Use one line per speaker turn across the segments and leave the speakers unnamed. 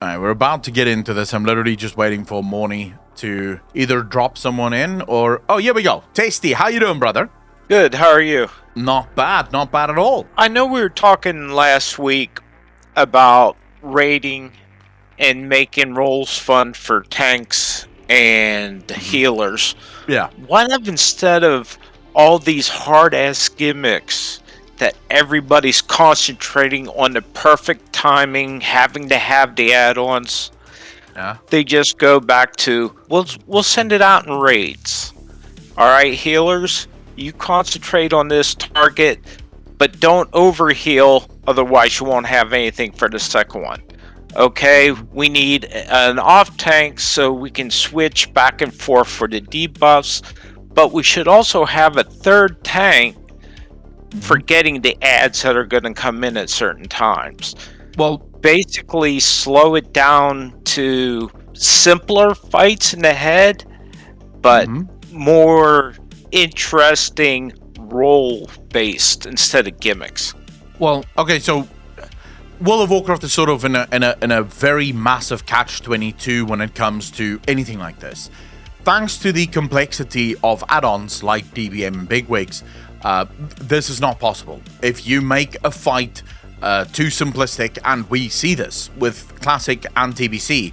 All right, we're about to get into this. I'm literally just waiting for Morny to either drop someone in or... Oh, here we go. Tasty, how you doing, brother?
Good, how are you?
Not bad at all.
I know we were talking last week about raiding and making roles fun for tanks and healers.
Yeah.
What if instead of all these hard-ass gimmicks that everybody's concentrating on the perfect timing, having to have the add-ons, they just go back to, we'll send it out in raids. Alright, healers, you concentrate on this target, but don't overheal, otherwise you won't have anything for the second one. Okay, we need an off tank so we can switch back and forth for the debuffs, but we should also have a third tank for getting the ads that are going to come in at certain times.
Well,
basically slow it down to simpler fights in the head, but more interesting role-based instead of gimmicks.
Well, okay, so World of Warcraft is sort of in a very massive catch-22 when it comes to anything like this. Thanks to the complexity of add-ons like DBM and Bigwigs, this is not possible. If you make a fight too simplistic, and we see this with Classic and TBC,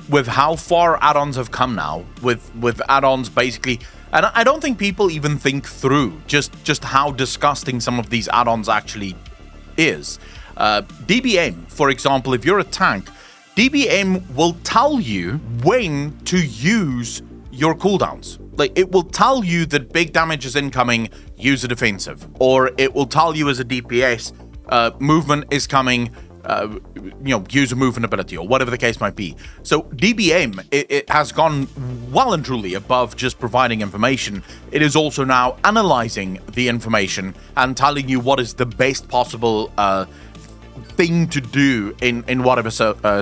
with how far add-ons have come now, with add-ons basically, and I don't think people even think through just how disgusting some of these add-ons actually is. DBM, for example, if you're a tank, DBM will tell you when to use your cooldowns. Like, it will tell you that big damage is incoming, use a defensive. Or it will tell you as a DPS, movement is coming, use a movement ability, or whatever the case might be. So DBM, it has gone well and truly above just providing information. It is also now analyzing the information and telling you what is the best possible thing to do in whatever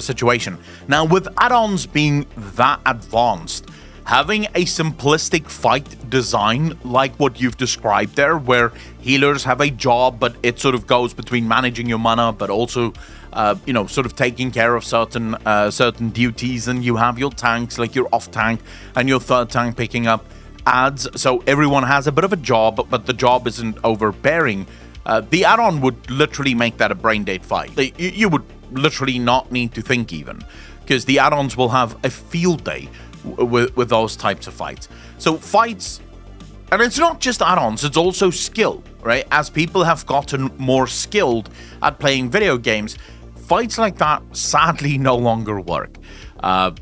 situation. Now, with add-ons being that advanced, having a simplistic fight design like what you've described there, where healers have a job, but it sort of goes between managing your mana, but also, sort of taking care of certain duties, and you have your tanks, like your off tank and your third tank picking up adds, so everyone has a bit of a job, but the job isn't overbearing. The add-on would literally make that a brain-dead fight. You would literally not need to think even, because the add-ons will have a field day with those types of fights. So fights, and it's not just add-ons, it's also skill, right? As people have gotten more skilled at playing video games, fights like that sadly no longer work.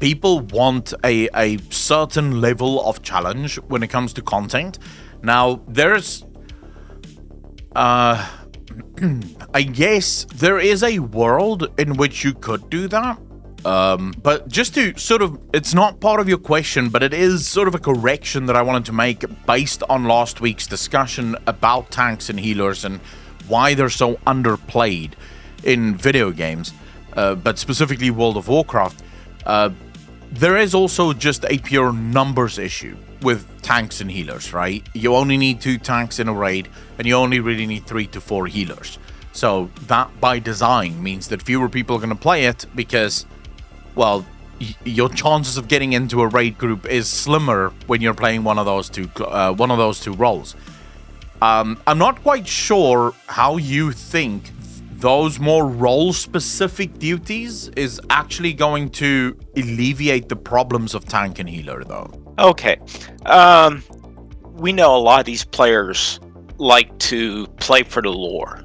People want a certain level of challenge when it comes to content. Now, there's I guess there is a world in which you could do that. But just to sort of, it's not part of your question, but it is sort of a correction that I wanted to make based on last week's discussion about tanks and healers and why they're so underplayed in video games, but specifically World of Warcraft. There is also just a pure numbers issue with tanks and healers, right? You only need 2 tanks in a raid, and you only really need 3 to 4 healers. So that, by design, means that fewer people are going to play it because, well, your chances of getting into a raid group is slimmer when you're playing one of those two roles. I'm not quite sure how you think those more role-specific duties is actually going to alleviate the problems of tank and healer, though.
Okay. We know a lot of these players like to play for the lore.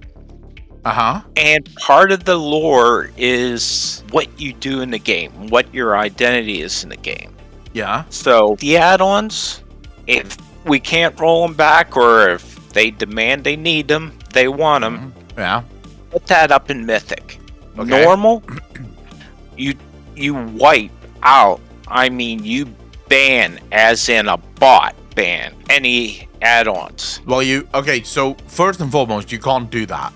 And part of the lore is what you do in the game, what your identity is in the game.
Yeah.
So the add-ons, if we can't roll them back, or if they demand they need them, they want them.
Yeah.
Put that up in Mythic.
Okay.
Normal, you wipe out. I mean, you ban, as in a bot ban, any add-ons.
Well, so first and foremost, you can't do that.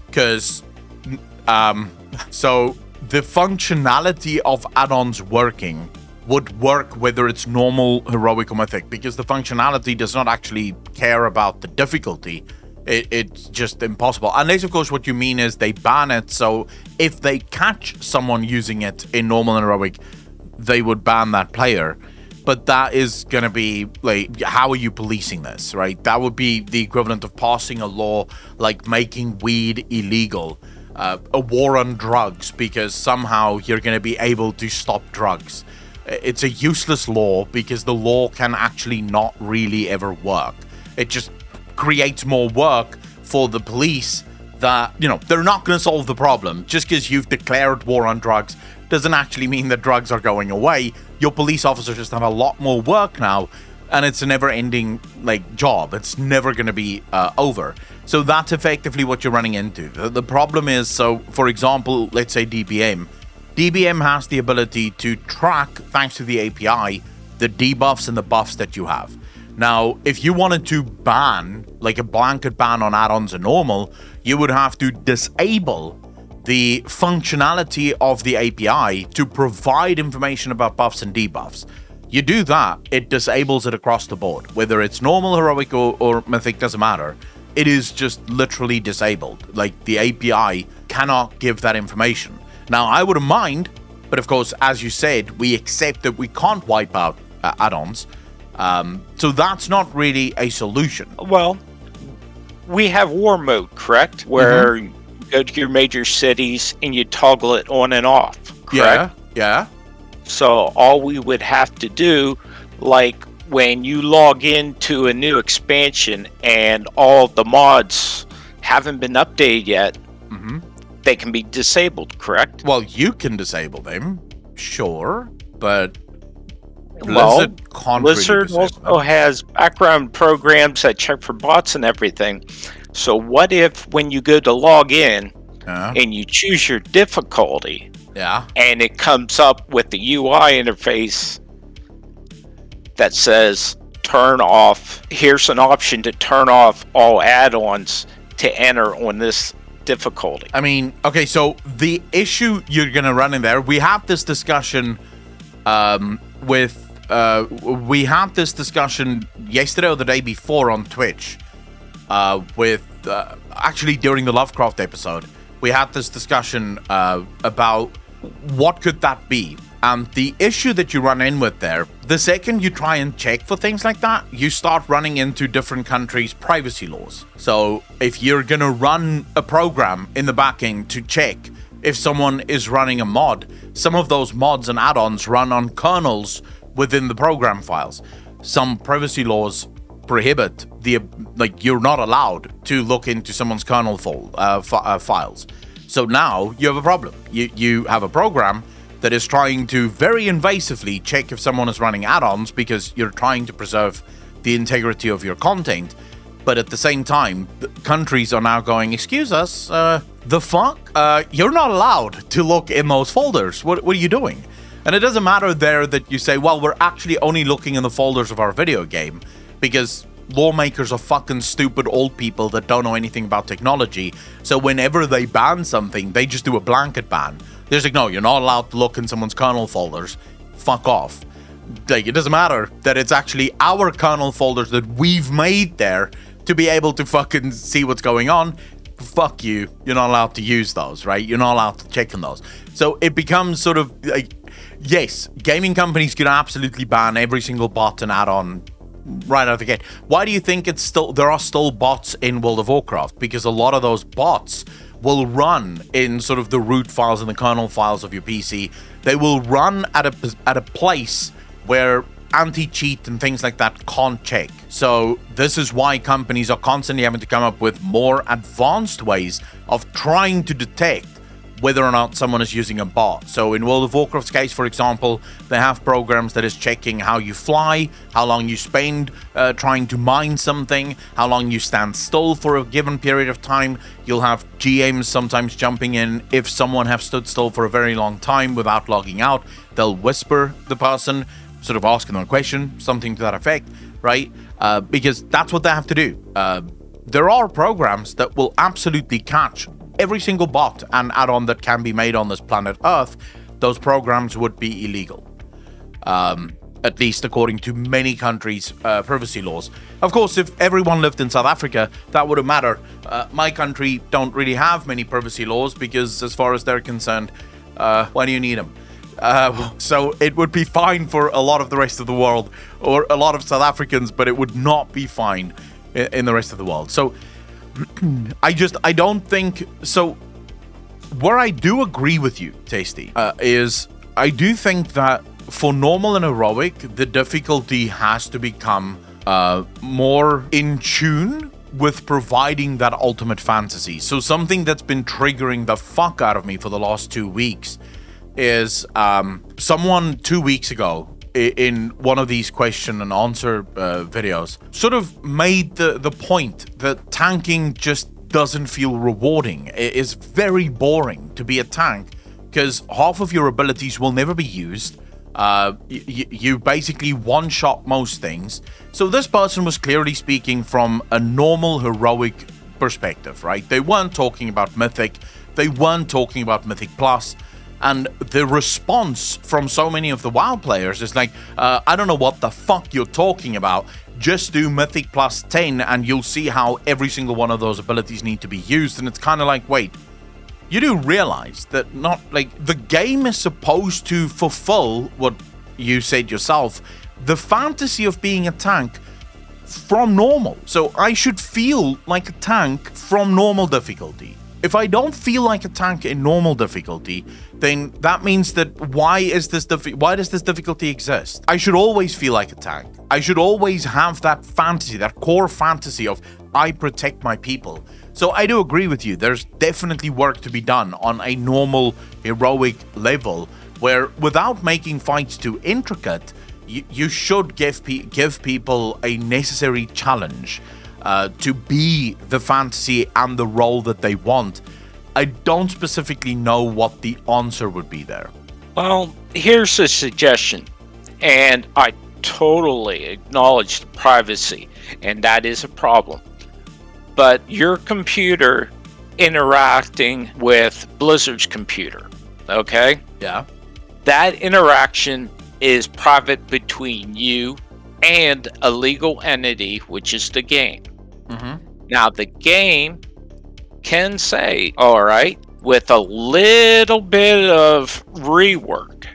Because, so the functionality of add-ons working would work whether it's normal, heroic, or mythic, because the functionality does not actually care about the difficulty. It's just impossible. Unless, of course, what you mean is they ban it, so if they catch someone using it in normal and heroic, they would ban that player. But that is going to be, like, how are you policing this, right? That would be the equivalent of passing a law like making weed illegal, a war on drugs, because somehow you're going to be able to stop drugs. It's a useless law because the law can actually not really ever work. It just creates more work for the police that, they're not going to solve the problem. Just because you've declared war on drugs doesn't actually mean that drugs are going away. Your police officers just have a lot more work now, and it's a never-ending job. It's never going to be over. So that's effectively what you're running into. The problem is, so for example, let's say DBM. DBM has the ability to track, thanks to the API, the debuffs and the buffs that you have. Now, if you wanted to ban, like a blanket ban on add-ons and normal, you would have to disable the functionality of the API to provide information about buffs and debuffs. You do that, it disables it across the board. Whether it's normal, heroic, or mythic, doesn't matter. It is just literally disabled. Like, the API cannot give that information. Now, I wouldn't mind, but of course, as you said, we accept that we can't wipe out add-ons. So that's not really a solution.
Well, we have war mode, correct? Where you go to your major cities and you toggle it on and off, correct?
Yeah.
So all we would have to do, like when you log into a new expansion and all the mods haven't been updated yet, they can be disabled, correct?
Well, you can disable them, sure, but
Blizzard
really
also has background programs that check for bots and everything. So what if when you go to log in and you choose your difficulty, and it comes up with the UI interface that says turn off, here's an option to turn off all add-ons to enter on this difficulty.
I mean, okay, so the issue you're going to run in there, we had this discussion yesterday or the day before on Twitch actually during the Lovecraft episode. We had this discussion about what could that be. And the issue that you run in with there, the second you try and check for things like that, you start running into different countries' privacy laws. So if you're going to run a program in the backend to check if someone is running a mod, some of those mods and add-ons run on kernels within the program files. Some privacy laws prohibit you're not allowed to look into someone's kernel files. So now you have a problem. You have a program that is trying to very invasively check if someone is running add-ons because you're trying to preserve the integrity of your content. But at the same time, countries are now going, excuse us, the fuck? You're not allowed to look in those folders. What are you doing? And it doesn't matter there that you say, well, we're actually only looking in the folders of our video game because lawmakers are fucking stupid old people that don't know anything about technology. So whenever they ban something, they just do a blanket ban. They're like, no, you're not allowed to look in someone's kernel folders. Fuck off. Like, it doesn't matter that it's actually our kernel folders that we've made there to be able to fucking see what's going on. Fuck you. You're not allowed to use those, right? You're not allowed to check on those. So it becomes sort of like, yes, gaming companies can absolutely ban every single bot and add-on right out of the gate. Why do you think there are still bots in World of Warcraft? Because a lot of those bots will run in sort of the root files and the kernel files of your PC. They will run at a place where anti-cheat and things like that can't check. So this is why companies are constantly having to come up with more advanced ways of trying to detect whether or not someone is using a bot. So in World of Warcraft's case, for example, they have programs that is checking how you fly, how long you spend trying to mine something, how long you stand still for a given period of time. You'll have GMs sometimes jumping in. If someone have stood still for a very long time without logging out, they'll whisper the person, sort of asking them a question, something to that effect, right? Because that's what they have to do. There are programs that will absolutely catch every single bot and add-on that can be made on this planet Earth. Those programs would be illegal. at least according to many countries' privacy laws. Of course, if everyone lived in South Africa, that wouldn't matter. My country don't really have many privacy laws because, as far as they're concerned, why do you need them? So it would be fine for a lot of the rest of the world, or a lot of South Africans, but it would not be fine in the rest of the world. So I don't think so. Where I do agree with you, Tasty, is I do think that for normal and heroic, the difficulty has to become more in tune with providing that ultimate fantasy. So something that's been triggering the fuck out of me for the last 2 weeks is someone 2 weeks ago in one of these question and answer videos sort of made the point that tanking just doesn't feel rewarding. It is very boring to be a tank because half of your abilities will never be used. You basically one-shot most things. So this person was clearly speaking from a normal heroic perspective, right? They weren't talking about Mythic. They weren't talking about Mythic Plus. And the response from so many of the WoW players is like, I don't know what the fuck you're talking about. Just do Mythic Plus 10 and you'll see how every single one of those abilities need to be used. And it's kind of like, wait, you do realize that not like the game is supposed to fulfill what you said yourself, the fantasy of being a tank from normal. So I should feel like a tank from normal difficulty. If I don't feel like a tank in normal difficulty, then that means that why does this difficulty exist? I should always feel like a tank. I should always have that fantasy, that core fantasy of I protect my people. So I do agree with you. There's definitely work to be done on a normal heroic level where without making fights too intricate, you should give people a necessary challenge to be the fantasy and the role that they want. I don't specifically know what the answer would be there.
Well, here's a suggestion, and I totally acknowledge the privacy, and that is a problem. But your computer interacting with Blizzard's computer, okay?
Yeah.
That interaction is private between you and a legal entity, which is the game.
Mm-hmm.
Now, the game can say, all right, with a little bit of rework,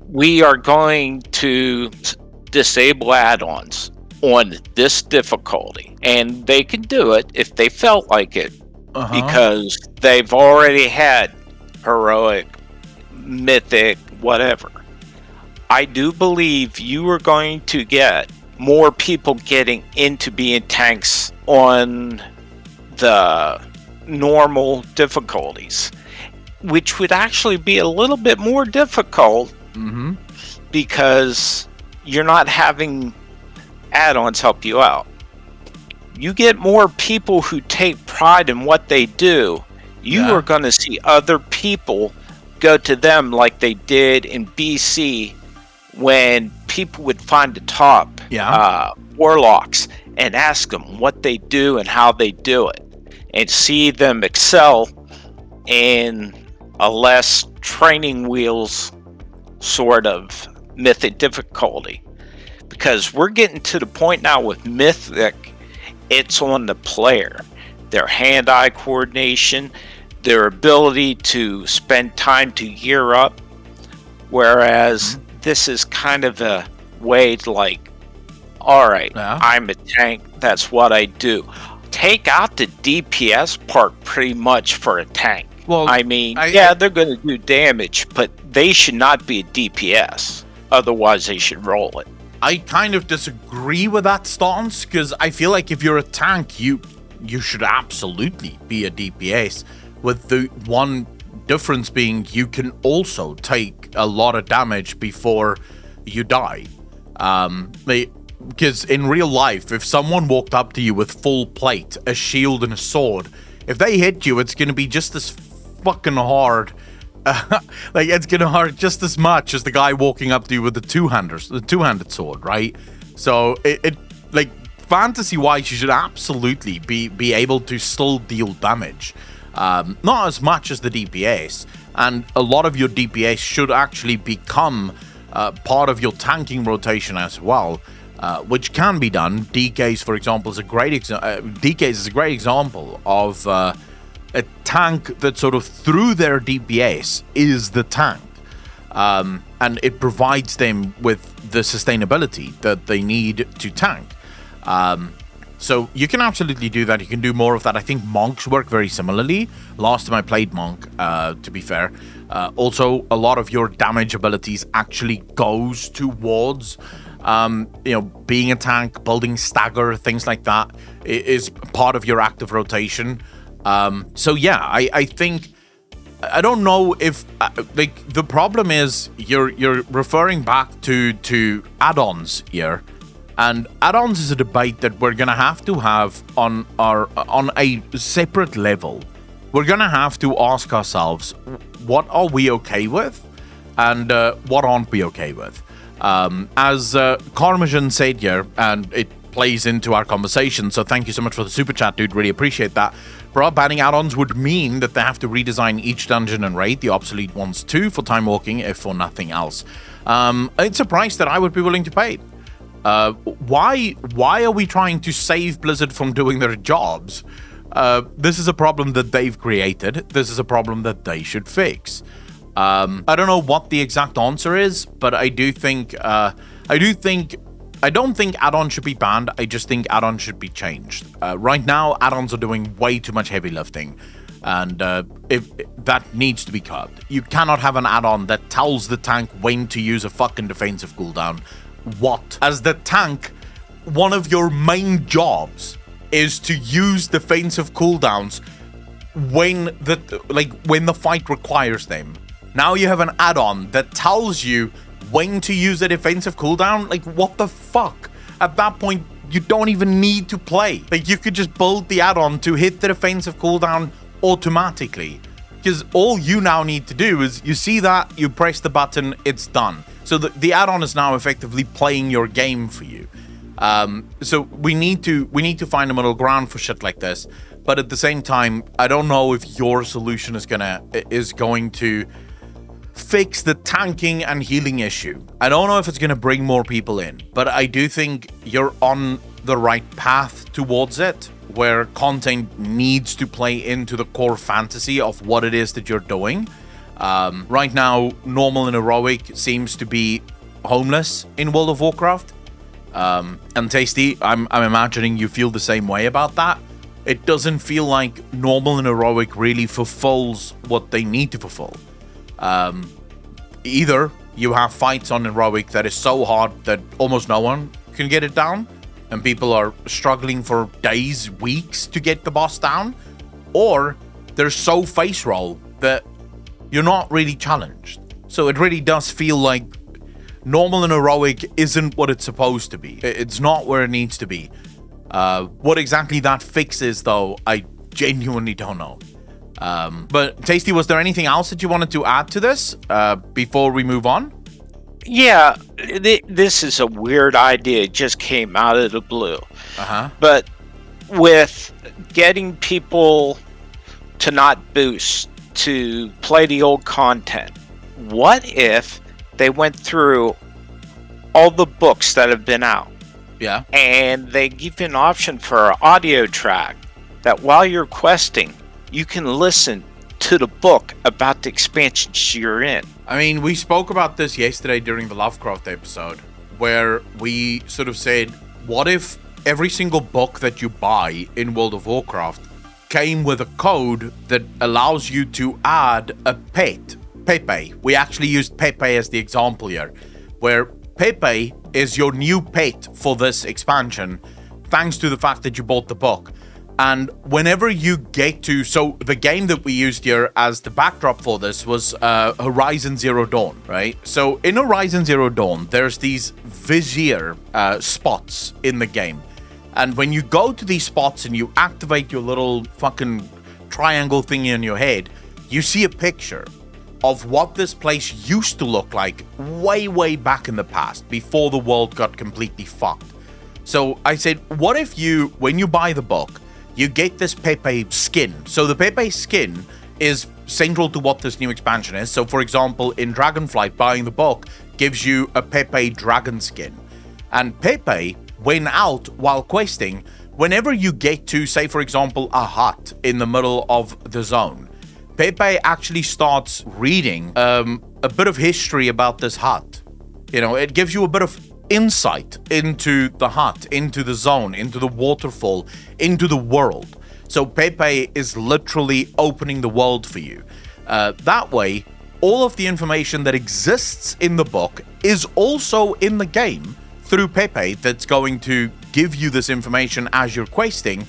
we are going to disable add-ons on this difficulty. And they can do it if they felt like it, because they've already had heroic, mythic, whatever. I do believe you are going to get more people getting into being tanks on the normal difficulties, which would actually be a little bit more difficult because you're not having add-ons help you out. You get more people who take pride in what they do, you are going to see other people go to them like they did in BC when people would find the top warlocks and ask them what they do and how they do it, and see them excel in a less training wheels sort of mythic difficulty. Because we're getting to the point now with mythic, it's on the player. Their hand-eye coordination, their ability to spend time to gear up, whereas this is kind of a way to like, all right, I'm a tank, that's what I do. Take out the DPS part pretty much for a tank. Well, I mean, they're going to do damage, but they should not be a DPS. Otherwise, they should roll it.
I kind of disagree with that stance, because I feel like if you're a tank, you should absolutely be a DPS, with the one difference being you can also take a lot of damage before you die. Because in real life, if someone walked up to you with full plate, a shield and a sword, if they hit you, it's going to be just as fucking hard. Like, it's going to hurt just as much as the guy walking up to you with the two-handed sword, right? So it like, fantasy-wise, you should absolutely be able to still deal damage. Not as much as the DPS, and a lot of your DPS should actually become part of your tanking rotation as well, which can be done. DKs, for example, is a great example of a tank that sort of through their DPS is the tank. And it provides them with the sustainability that they need to tank. So you can absolutely do that. You can do more of that. I think monks work very similarly. Last time I played monk, to be fair. Also, a lot of your damage abilities actually goes towards, being a tank, building stagger, things like that is part of your active rotation. So yeah, I think, I don't know if the problem is you're referring back to add-ons here. And add-ons is a debate that we're gonna have to have on a separate level. We're gonna have to ask ourselves, what are we okay with, and what aren't we okay with? As Carmageddon said here, and it plays into our conversation, so thank you so much for the super chat, dude. Really appreciate that. Bro, banning add-ons would mean that they have to redesign each dungeon and raid, the obsolete ones too, for time walking, if for nothing else. It's a price that I would be willing to pay. Why are we trying to save Blizzard from doing their jobs? This is a problem that they've created. This is a problem that they should fix. I don't know what the exact answer is, but I don't think add-ons should be banned. I just think add-ons should be changed. Right now, add-ons are doing way too much heavy lifting, and that needs to be curbed. You cannot have an add-on that tells the tank when to use a fucking defensive cooldown. What? As the tank, one of your main jobs is to use defensive cooldowns when the fight requires them. Now you have an add-on that tells you when to use a defensive cooldown. Like, what the fuck? At that point, you don't even need to play. Like, you could just build the add-on to hit the defensive cooldown automatically. Because all you now need to do is, you see that, you press the button, it's done. So the add-on is now effectively playing your game for you. So we need to find a middle ground for shit like this. But at the same time, I don't know if your solution is going to fix the tanking and healing issue. I don't know if it's going to bring more people in, but I do think you're on the right path towards it, where content needs to play into the core fantasy of what it is that you're doing. Right now, normal and heroic seems to be homeless in World of Warcraft. And Tasty, I'm imagining you feel the same way about that. It doesn't feel like normal and heroic really fulfills what they need to fulfill. Either you have fights on heroic that is so hard that almost no one can get it down, and people are struggling for days, weeks to get the boss down, or they're so face roll that you're not really challenged. So it really does feel like normal and heroic isn't what it's supposed to be. It's not where it needs to be. What exactly that fix is, though, I genuinely don't know. But Tasty, was there anything else that you wanted to add to this before we move on?
Yeah, this is a weird idea. It just came out of the blue. But with getting people to not boost, to play the old content, what if they went through all the books that have been out?
Yeah.
And they give you an option for an audio track that while you're questing, you can listen to the book about the expansions you're in.
I mean, we spoke about this yesterday during the Lovecraft episode, where we sort of said, what if every single book that you buy in World of Warcraft came with a code that allows you to add a pet, Pepe. We actually used Pepe as the example here, where Pepe is your new pet for this expansion, thanks to the fact that you bought the book. And whenever you get to, so the game that we used here as the backdrop for this was Horizon Zero Dawn, right? So in Horizon Zero Dawn, there's these vizier spots in the game. And when you go to these spots and you activate your little fucking triangle thingy in your head, you see a picture of what this place used to look like way, way back in the past, before the world got completely fucked. So I said, what if you, when you buy the book, you get this Pepe skin? So the Pepe skin is central to what this new expansion is. So, for example, in Dragonflight, buying the book gives you a Pepe dragon skin. And Pepe, when out while questing, whenever you get to, say, for example, a hut in the middle of the zone, Pepe actually starts reading a bit of history about this hut. You know, it gives you a bit of insight into the hut, into the zone, into the waterfall, into the world. So Pepe is literally opening the world for you. That way, all of the information that exists in the book is also in the game through Pepe that's going to give you this information as you're questing.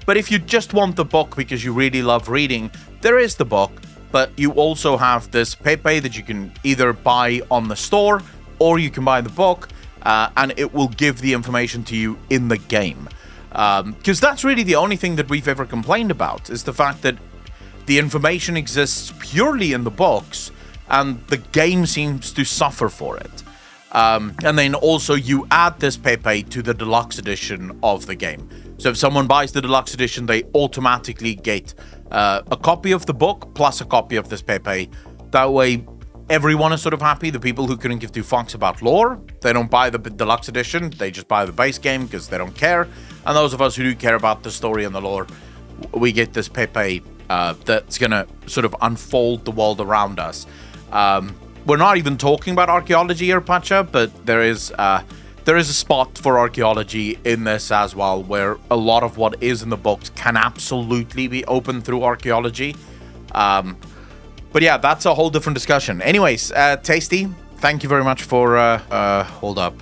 But if you just want the book because you really love reading, there is the book, but you also have this Pepe that you can either buy on the store or you can buy the book, and it will give the information to you in the game. Because that's really the only thing that we've ever complained about, is the fact that the information exists purely in the books and the game seems to suffer for it. And then also you add this Pepe to the deluxe edition of the game. So if someone buys the deluxe edition, they automatically get a copy of the book plus a copy of this Pepe. That way everyone is sort of happy. The people who couldn't give two fucks about lore, they don't buy the deluxe edition, they just buy the base game because they don't care. And those of us who do care about the story and the lore, we get this Pepe that's gonna sort of unfold the world around us. We're not even talking about archaeology here, Pacha, but there is a spot for archaeology in this as well, where a lot of what is in the books can absolutely be opened through archaeology. But yeah, that's a whole different discussion. Anyways, Tasty, thank you very much for hold up.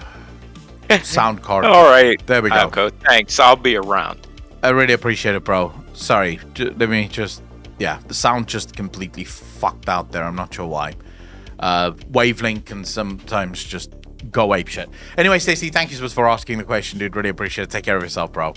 Sound card.
All right.
There we go.
Okay, thanks. I'll be around.
I really appreciate it, bro. Sorry. Let me just... Yeah, the sound just completely fucked out there. I'm not sure why. Wavelength can sometimes just go apeshit. Anyway, Stacey, thank you so much for asking the question, dude. Really appreciate it. Take care of yourself, bro.